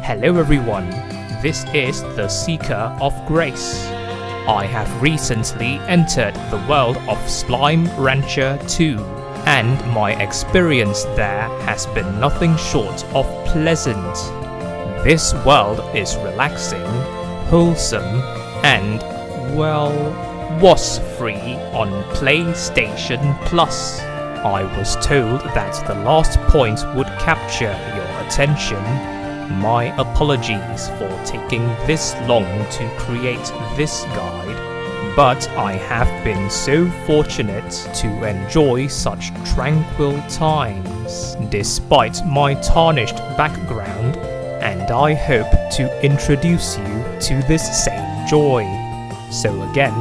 Hello everyone, this is the Seeker of Grace. I have recently entered the world of Slime Rancher 2, and my experience there has been nothing short of pleasant. This world is relaxing, wholesome, and, well, was free on PlayStation Plus. I was told that the last point would capture your attention. My apologies for taking this long to create this guide, but I have been so fortunate to enjoy such tranquil times despite my tarnished background, and I hope to introduce you to this same joy. So again,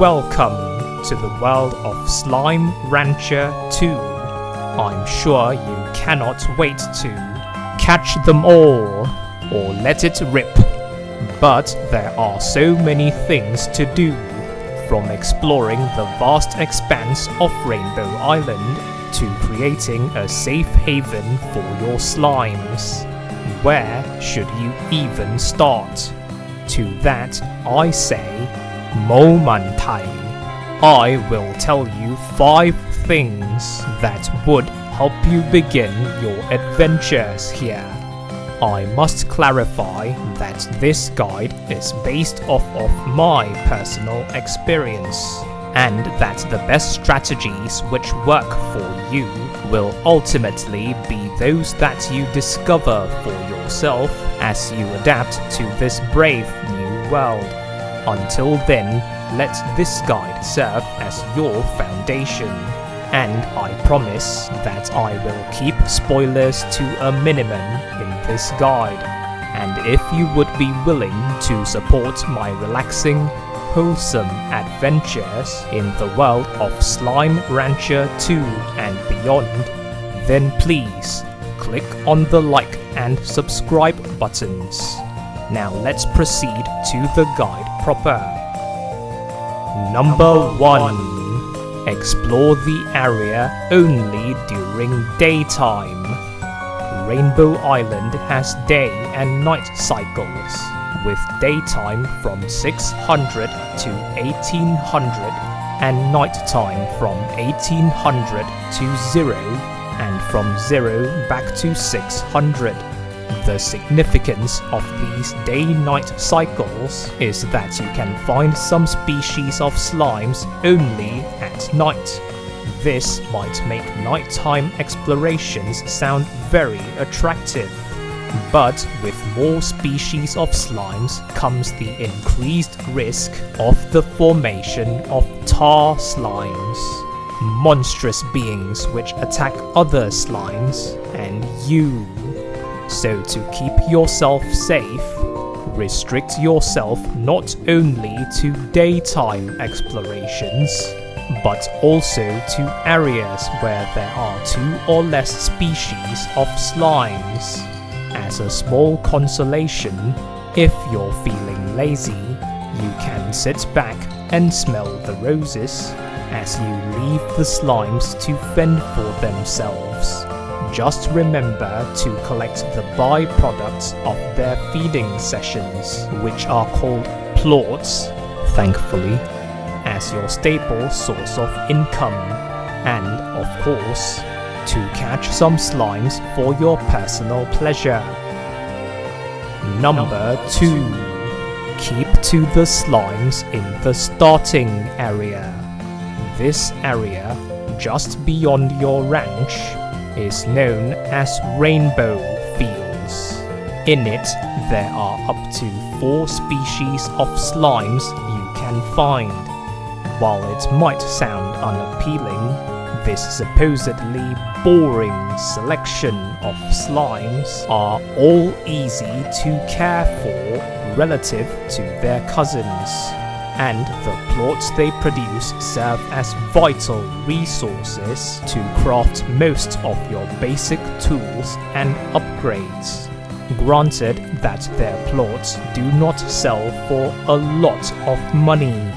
welcome to the world of Slime Rancher 2. I'm sure you cannot wait to catch them all, or let it rip. But there are so many things to do, from exploring the vast expanse of Rainbow Island to creating a safe haven for your slimes. Where should you even start? To that I say, Momantai. I will tell you 5 things that would help you begin your adventures here. I must clarify that this guide is based off of my personal experience, and that the best strategies which work for you will ultimately be those that you discover for yourself as you adapt to this brave new world. Until then, let this guide serve as your foundation, and I promise that I will keep spoilers to a minimum in this guide. And if you would be willing to support my relaxing, wholesome adventures in the world of Slime Rancher 2 and beyond, then please click on the like and subscribe buttons. Now let's proceed to the guide proper. Number 1. Explore the area only during daytime. Rainbow Island has day and night cycles, with daytime from 600 to 1800 and nighttime from 1800 to 0 and from 0 back to 600. The significance of these day-night cycles is that you can find some species of slimes only at night. This might make nighttime explorations sound very attractive, but with more species of slimes comes the increased risk of the formation of tar slimes, monstrous beings which attack other slimes and you. So to keep yourself safe, restrict yourself not only to daytime explorations, but also to areas where there are 2 or less species of slimes. As a small consolation, if you're feeling lazy, you can sit back and smell the roses as you leave the slimes to fend for themselves. Just remember to collect the byproducts of their feeding sessions, which are called plorts, thankfully, as your staple source of income, and, of course, to catch some slimes for your personal pleasure. Number 2. Keep to the slimes in the starting area. This area, just beyond your ranch, is known as Rainbow Fields. In it, there are up to 4 species of slimes you can find. While it might sound unappealing, this supposedly boring selection of slimes are all easy to care for relative to their cousins, and the plorts they produce serve as vital resources to craft most of your basic tools and upgrades. Granted that their plorts do not sell for a lot of money,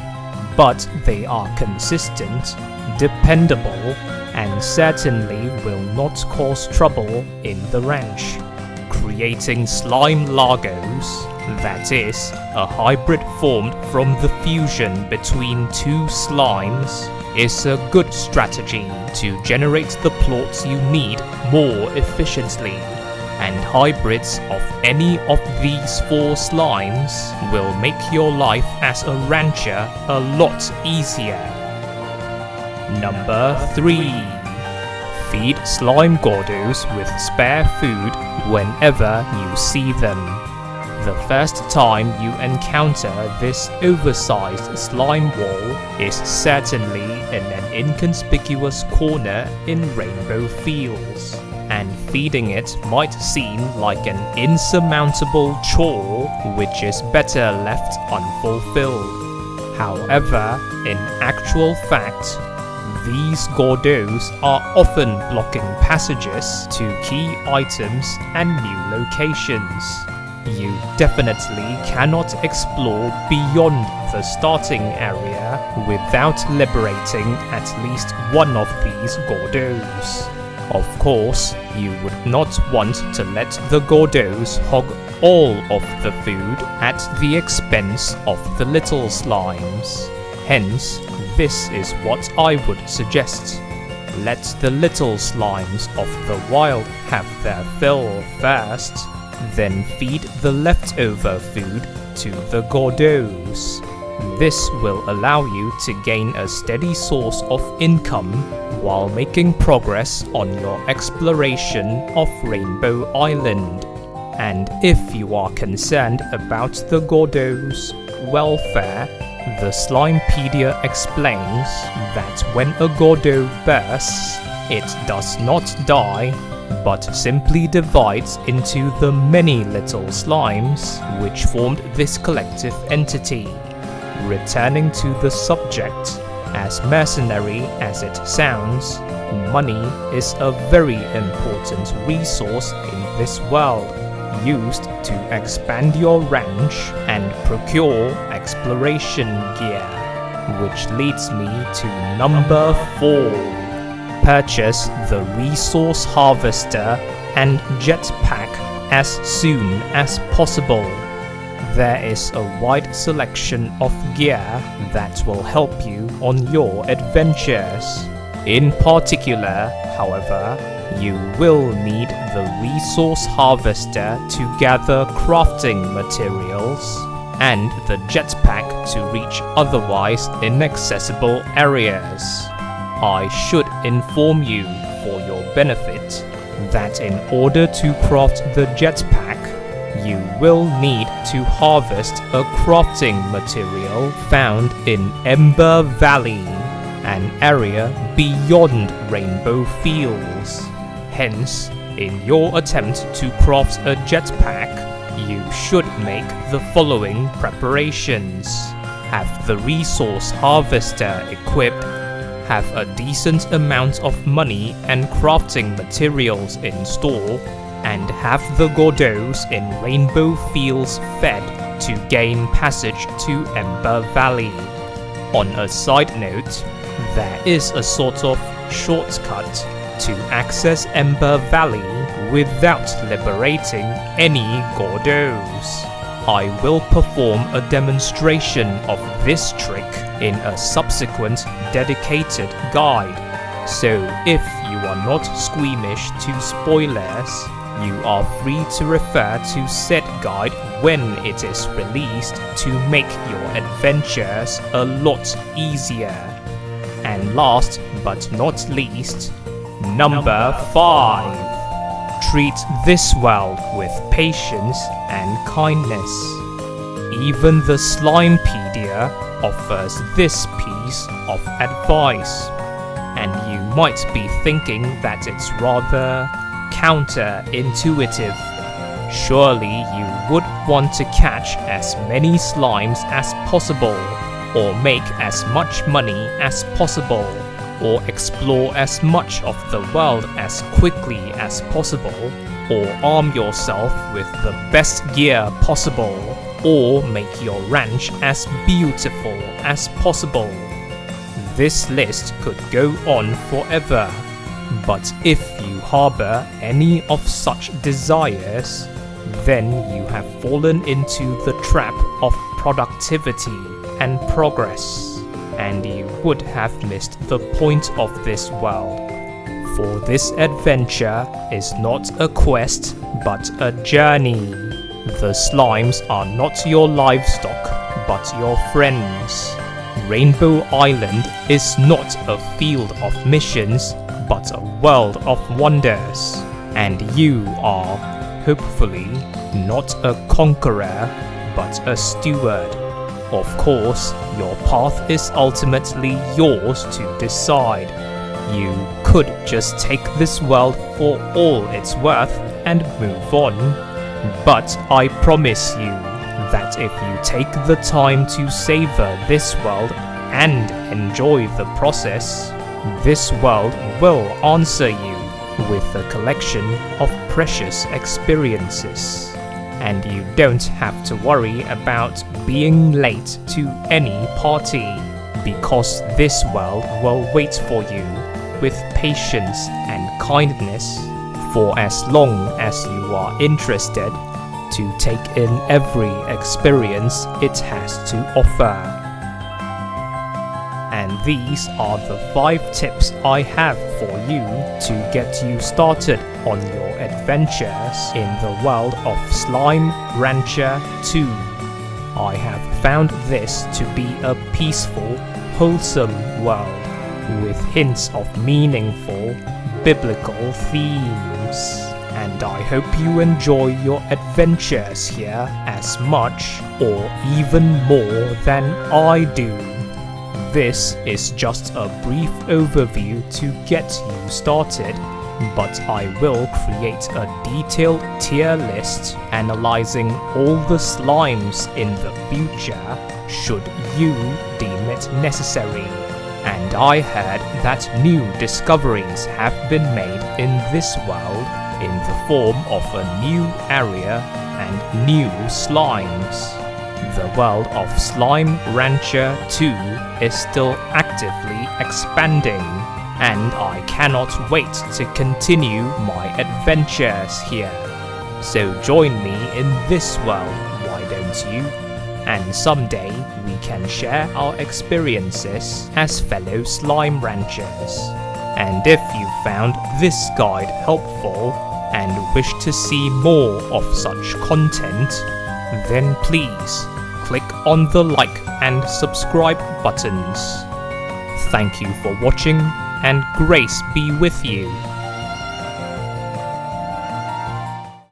but they are consistent, dependable, and certainly will not cause trouble in the ranch. creating slime Lagos, that is, a hybrid formed from the fusion between two slimes, is a good strategy to generate the plots you need more efficiently, and hybrids of any of these four slimes will make your life as a rancher a lot easier. Number 3. Feed slime gordos with spare food whenever you see them. The first time you encounter this oversized slime wall is certainly in an inconspicuous corner in rainbow fields, and feeding it might seem like an insurmountable chore which is better left unfulfilled. However, in actual fact, these gordos are often blocking passages to key items and new locations. You definitely cannot explore beyond the starting area without liberating at least one of these gordos. Of course, you would not want to let the gordos hog all of the food at the expense of the little slimes. Hence, this is what I would suggest. Let the little slimes of the wild have their fill first, then feed the leftover food to the gordos. This will allow you to gain a steady source of income while making progress on your exploration of Rainbow Island. And if you are concerned about the gordos' welfare, the Slimepedia explains that when a gordo bursts, it does not die, but simply divides into the many little slimes which formed this collective entity. Returning to the subject, as mercenary as it sounds, money is a very important resource in this world, used to expand your ranch and procure exploration gear. Which leads me to number 4. Purchase the resource harvester and jetpack as soon as possible. There is a wide selection of gear that will help you on your adventures. In particular, however, you will need the resource harvester to gather crafting materials, and the jetpack to reach otherwise inaccessible areas. I should inform you, for your benefit, that in order to craft the jetpack, you will need to harvest a crafting material found in Ember Valley, an area beyond Rainbow Fields. Hence, in your attempt to craft a jetpack, you should make the following preparations. Have the resource harvester equipped, have a decent amount of money and crafting materials in store, and have the gordos in Rainbow Fields fed to gain passage to Ember Valley. On a side note, there is a sort of shortcut to access Ember Valley without liberating any gordos. I will perform a demonstration of this trick in a subsequent dedicated guide, so if you are not squeamish to spoilers, you are free to refer to said guide when it is released to make your adventures a lot easier. And last but not least, number 5. Treat this world with patience and kindness. Even the Slimepedia offers this piece of advice, and you might be thinking that it's rather counterintuitive. Surely you would want to catch as many slimes as possible, or make as much money as possible, or explore as much of the world as quickly as possible, or arm yourself with the best gear possible, or make your ranch as beautiful as possible. This list could go on forever, but if you harbor any of such desires, then you have fallen into the trap of productivity and progress, and you would have missed the point of this world. For this adventure is not a quest, but a journey. The slimes are not your livestock, but your friends. Rainbow Island is not a field of missions, but a world of wonders. And you are, hopefully, not a conqueror, but a steward. Of course, your path is ultimately yours to decide. You could just take this world for all it's worth and move on. But I promise you that if you take the time to savor this world and enjoy the process, this world will answer you with a collection of precious experiences. And you don't have to worry about being late to any party, because this world will wait for you with patience and kindness for as long as you are interested to take in every experience it has to offer. And these are the 5 tips I have for you to get you started on your adventures in the world of Slime Rancher 2. I have found this to be a peaceful, wholesome world with hints of meaningful, biblical themes. And I hope you enjoy your adventures here as much or even more than I do. This is just a brief overview to get you started, but I will create a detailed tier list analyzing all the slimes in the future should you deem it necessary. And I heard that new discoveries have been made in this world in the form of a new area and new slimes. The world of Slime Rancher 2 is still actively expanding, and I cannot wait to continue my adventures here. So join me in this world, why don't you? And someday we can share our experiences as fellow Slime Ranchers. And if you found this guide helpful and wish to see more of such content, then please click on the like and subscribe buttons. Thank you for watching, and grace be with you.